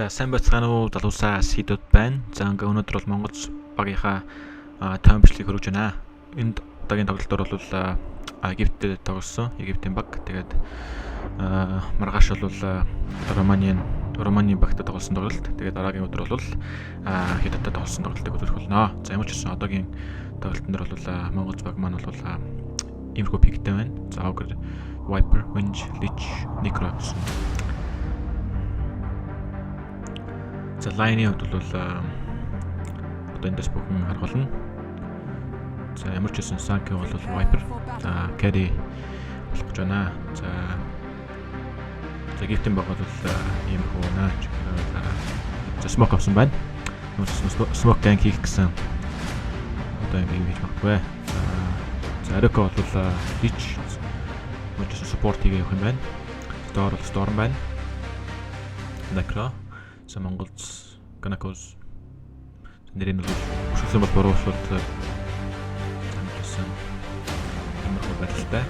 За сайн бацгаана уу залуусаа сэдвүүд байна. За ингээ өнөөдөр бол Монгол багийнхаа тайм бичлэгийг хөргөж байна. Энд удаагийн тоглолтоор бол Египтэд тоглосон. Египтийн баг. Тэгээд маргааш бол Романы багтад тоглосон тоглолт. Тэгээд дараагийн өдөр бол Хятадтай тоглосон тоглолтыг үзүүлэх болно. За ямар ч гэсэн одоогийн тоглолтын дээр бол Монгол баг маань бол иймэрхүү пиктэй байна. За Ogre, Viper, Winch, Lich, Necro гэсэн. За лайны хувьд бол одоо эндээс бүхэн харах болно. За ямар ч байсан Санки бол Viper. За Carry болох гэж байна. За Египтийн баг бол ийм хөөнэ. За Smoke авсан байна. Smoke gank хийх гэсэн одоо ингэ хийж магадгүй. За Eriko бол Lich мөн support хийх юм байна. Storm байна. Necro за Монголд Ганакос нэрийн бол өшөглөн бол буруушууд замжсан ямар байдалтай.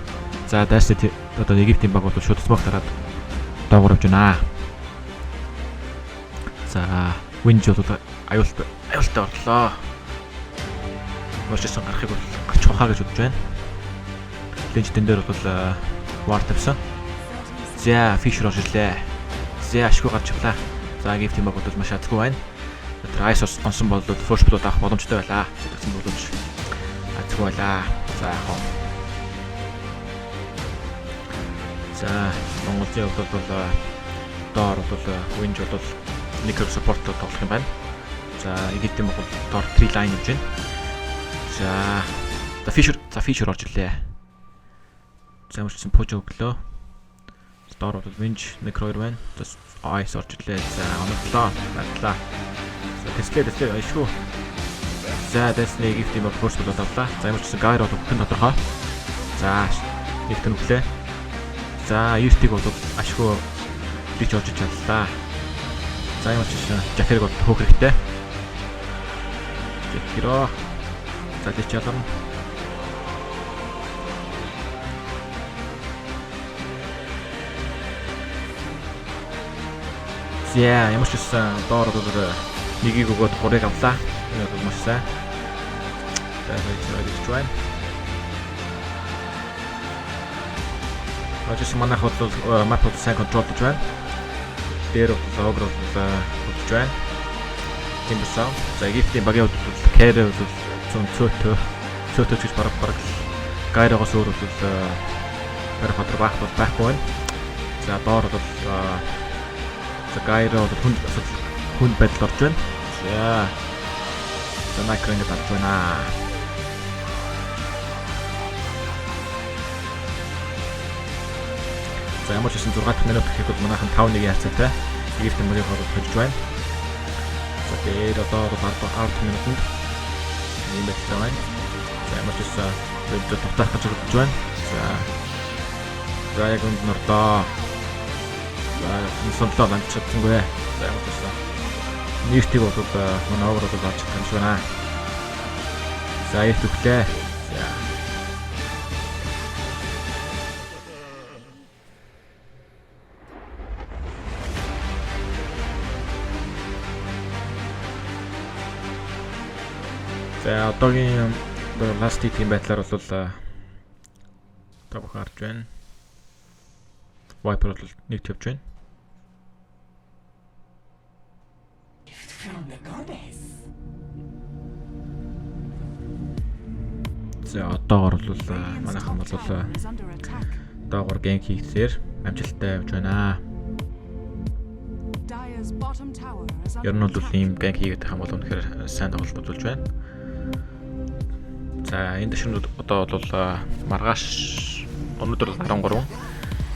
За Dynasty одоо Египтийн баг бол шууд Smoke дараад доогуур явж байна. За Winch бол аюултай орлоо. Мөрчсөн гарахыг бол гарч ухаа гэж бодож байна. Lich тэн дээр бол Ward тавьсан. За Fisher орж ирлээ. За ашгүй гарч ирлээ. За Египтийн баг бол маш адгүй байна. Тэр Ice онсон бол first blood авах боломжтой байлаа. Тэгсэн бол адгүй байлаа. За яах вэ? За Монголын хувьд бол доор бол Winch бол Necro support тоглох юм байна. За Египтийн баг бол доор 3 line явж байна. За Fisher орж ирлээ. За мөрчсөн Pojo өглөө. Доор бол Winch Necro 2 байна. Ice орж ирлээ. За оноглоо. Батлаа. За тэсгэлээ ашгүй. За Dynasty Египтийн баг first blood авлаа. За ямар ч гэсэн Gyro бүхэн тодорхой. За нэг төнөглөө. За Юстиг бол ашгүй Lich орж чадлаа. За ямар ч гэсэн Jackerig бол хөөх хэрэгтэй. Jackeро. За Lich ялам. За ямар ч гэсэн доор бол нэгийг өгөөд 3-ыг авлаа. Энэ бол маш сайн. За ингэж байна. Ажиж манайх бол map бол сайн контролдож байна. Дээр бол Ogre бол хөдөлж байна. Тимбсаа. За Египтийн багийн хувьд бол Carry бол цөөтөө гэж бараг Gyro-гоос өөр бол Gyro байхгүй байна. За доор бол за Gyro бол хүнд байдалд орж байна. За Necro ингэ татж байна. За ямар ч гэсэн 6 дахь минут гэхэд бол манайхан 5-1-ийн хацаатай Египтийн багийн хоол хожиж байна. За дээр одоо 10 минутанд ийм байдлаа байна. За ямар ч гэсэн өдөрт тутаах гэж бодож байна. За яг үнд нортоо. За сонлоо ланч чадсангүй. За ямар ч гэсэн нэртиг бол манай Ogre бол авч чадсан шүү наа. За их төглөө. За За одоогийн last team байдлаар бол та бүхэн харж байна. Viper бол нэг тавьж байна. За одоогор бол манайхан бол доогор gank хийхээр амжилттай явж байна. Ер нь бол ийм gank хийгээд байгаа бол үнэхээр сайн тоглолт үзүүлж байна. За энэ дэшнүүд одоо бол маргааш өнөөдөр 13.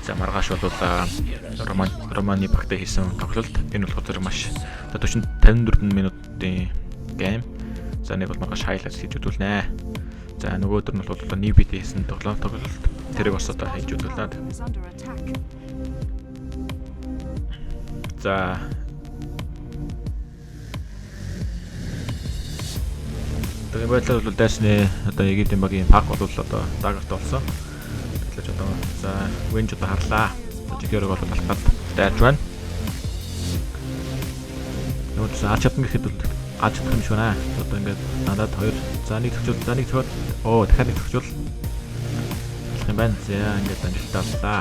За маргааш бол Романы багтаа хийсэн тоглолт. Энэ бол зөвхөн маш 54 минутын гейм. За нэг бол маргааш хайлайт хийж үзүүлнэ. За нөгөөдөр нь бол Nibit хийсэн тоглолт. Тэрийг бас одоо хийж үзүүлнэ. За тэгээ байдлаар бол Dynasty одоо Египтийн багийн пак бол одоо дагагт болсон. Тэгэхээр одоо за Winch одоо харлаа. Жигэрэг бол алхаад дайрж байна. Тэгвэл арч чадна гэхэд бол арч чадах юм шиг байна. Одоо ингээд надад 2 за нэг төгсөөл дахиад нэг төгсөөл болох юм байна. За ингээд амжилттай боллоо.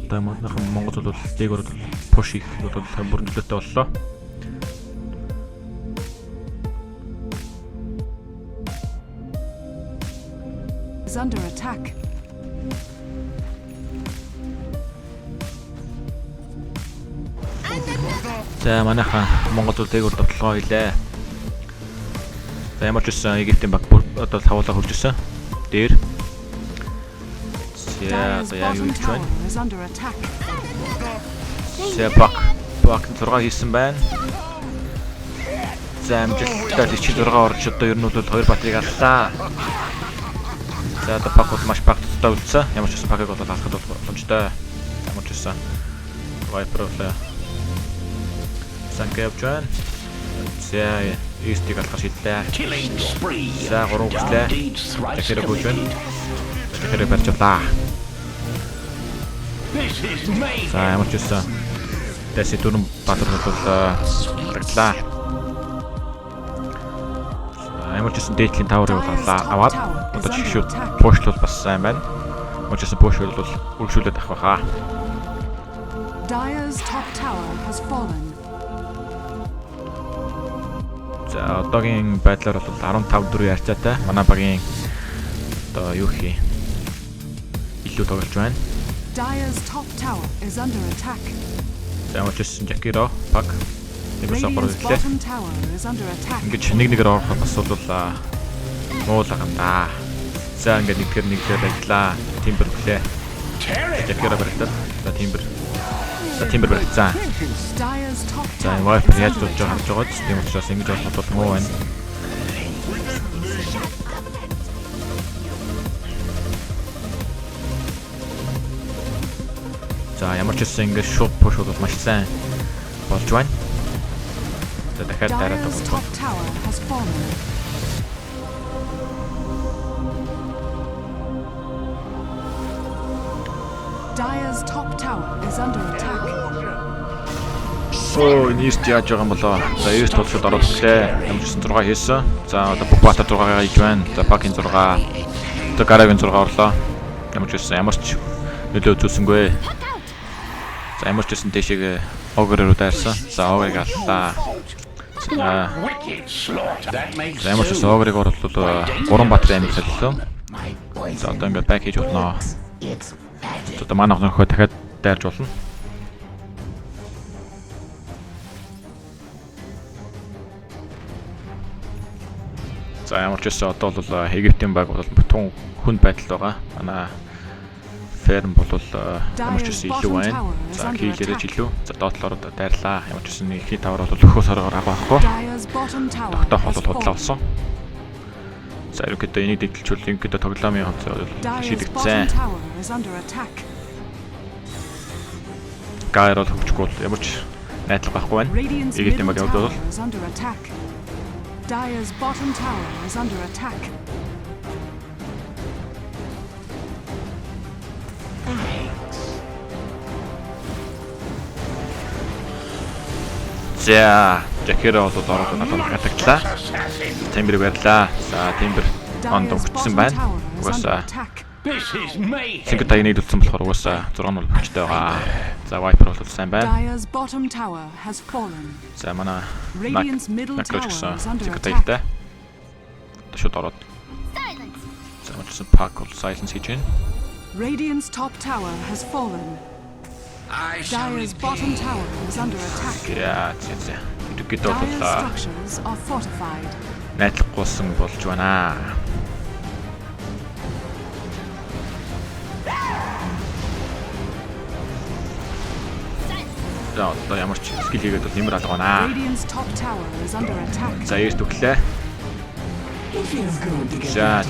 Одоо Монгол бол дээгүүр пуш хийх бол бүр нөлөөтэй боллоо. Is under attack. За манайхан Монгол улс дээгүүр тоглоо хийлээ. За ямар ч үсэн Египтийн баг бүр одоо тавуулаа хурж ирсэн. Дээр. За одоо яг юу хийж байна? За баг 6 хийсэн байна. За амжилттай 46 орж одоо ер нь бол 2 батрыг аллаа. За одоо баг бол маш багттай үлдсэн. Ямар ч үсэн багыг бол алхахад бол боломжтой. Ямар ч үсэн Viper бол санкэв жан. За эстиг алхах шийдлээ. За 3 хүчлээ. Тэгэхээр гүйж байна. Тэгэхээр барьжлаа. За ямар ч үсэн дэси дөрөв батар бол таглаа. Ямар ч үсэн дээдлийн таврыг бол аваад одоо жишүүд пуш бол бас сайн байна. Ямар ч үсэн пуш бол үргэлжлүүлээд авах байхаа. Dire's top tower has fallen. За одоогийн байдлаар бол 15-4 ярьцаатай. Манай багийн одоо юу хий илүү тоглож байна. Dire's top tower is under attack. За ямар ч үсэн Жакиро баг Нэмсэн гол хэлээ. Ингээд нэгээр орох бас бол муулаа гандаа. За ингээд нэгдгээр ажиллаа. Тимбер гэлээ. Жакиро баригдал. За Тимбер баригдсан. За Viper яаж болж байгаа харж байгаа ч тийм учраас ингэж болох бол муу байна. За ямар ч үсэн ингээд шууд пуш бол маш сайн болж байна. За дахиад дараад тоглох. Dire's top tower is under attack. Нийст яаж байгаа юм болоо. За 9 толшод ороод ирлээ. Ямар ч 6 хийсэн. За одоо бүх бата 6-гаа хийж байна. За Пакин 6. Одоо Гарагийн 6 орлоо. Ямар ч нөлөө үзүүлсэнгүй. За ямар ч дэшег огроор дайрсан. За огрыг аллаа. За ямар ч огрыг орлоо 3 батрын амиг солилоо. За одоо ингээд бак хийж болно. Одоо манай хонхоо дахиад дайрж болно. За ямар ч одоо бол Египтийн баг бол бүтэн хүнд байдал байгаа. Манай ферм бол ямар ч илүү байна. За хийлэрэж илүү. За доотлоор дайрлаа. Ямар ч нэг ихний тавар бол өхөө саргаар авахгүй. Тогтоох бол худлаа болсон. За ерөөдөө энийг дэвтэлчүүл ерөөдөө тоглоомын хувьд шийдэгдсэн. Гайр бол хөвчгүй ямар ч найдлага байхгүй байна. Египтийн баг явдал бол Dire's bottom tower is under attack. За, Жакиро бол ороод атаглаа. Тимбер барьлаа. За, Тимбер онд өгсөн байна. Угаасаа Сингл тайныг дүүлсэн болохоор угаасаа 6-0 хүчтэй байгаа. За, Viper бол сайн байна. Dire's bottom tower has fallen. За, манай Radiant's middle tower is under Сингл attack. тайтай. Шууд ороод. За, мөн Pack бол silence хийж байна. Radiant's top tower has fallen. Dire's bottom tower is under attack. Яа, зэ. Ирэхэд бол Dire's structures are fortified. найдлаггүйсэн болж байна. За, одоо ямар ч скил хийгээд бол нэмэр алга байна. Radiant's top tower is under attack. За, eerst өглөө. За,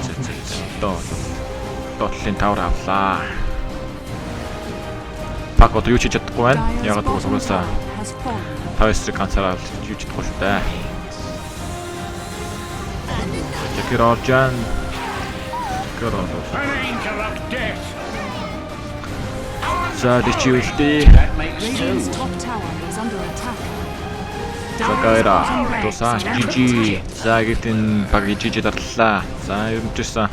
доотлын тавар авлаа. Пак одоо юу ч хийж чадахгүй байна. Яг л угаасаа тавьсрыг ганцаараа юу ч чадахгүй шүү дээ. Жакирожан. За, дичи үлдээ. Radiant's top tower is under attack. Загайра тусаа жижи. За гэдэг баг жижи дарлаа. За ерөнхийдөө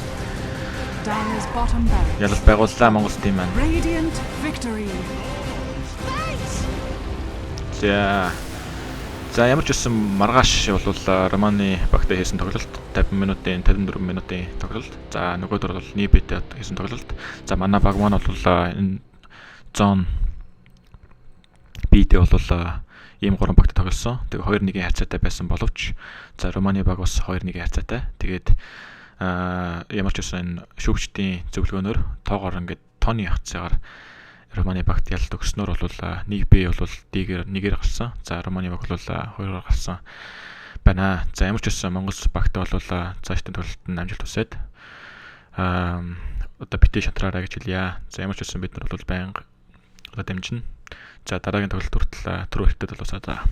Dire's bottom barracks. ялал байгууллаа Монгол тим маань. Radiant victory. За ямар ч үсэн маргааш бол Романы багтай хийсэн тоглолт 50 минутын 54 минутын тоглолт. За нөгөөдөр бол Нибэтэй хийсэн тоглолт. За манай баг маань бол энэ зон Б-тэй бол ийм 3 багтай тоглосон. Тэгээ 2-1-ийн харьцаатай байсан боловч за Романы баг бас 2-1-ийн харьцаатай. Тэгээд ямар ч үсэн энэ шүүгчдийн зөвлөгөөнөөр тоогоор ингээд тооны хавцаагаар Романы багт ялалт өгснөөр бол 1B бол D-гээр гарсан. За Романы баг бол 2-оор гарсан байна. За ямар ч үсэн Монгол багт бол цаашдын тоглолтод амжилт хүсээд одоо битээ шатраараа гэж хэлье. За ямар ч үсэн бид нар бол байнга одоо дамжина. За дараагийн тоглолт хүртэл түр хүртэл болоосаа.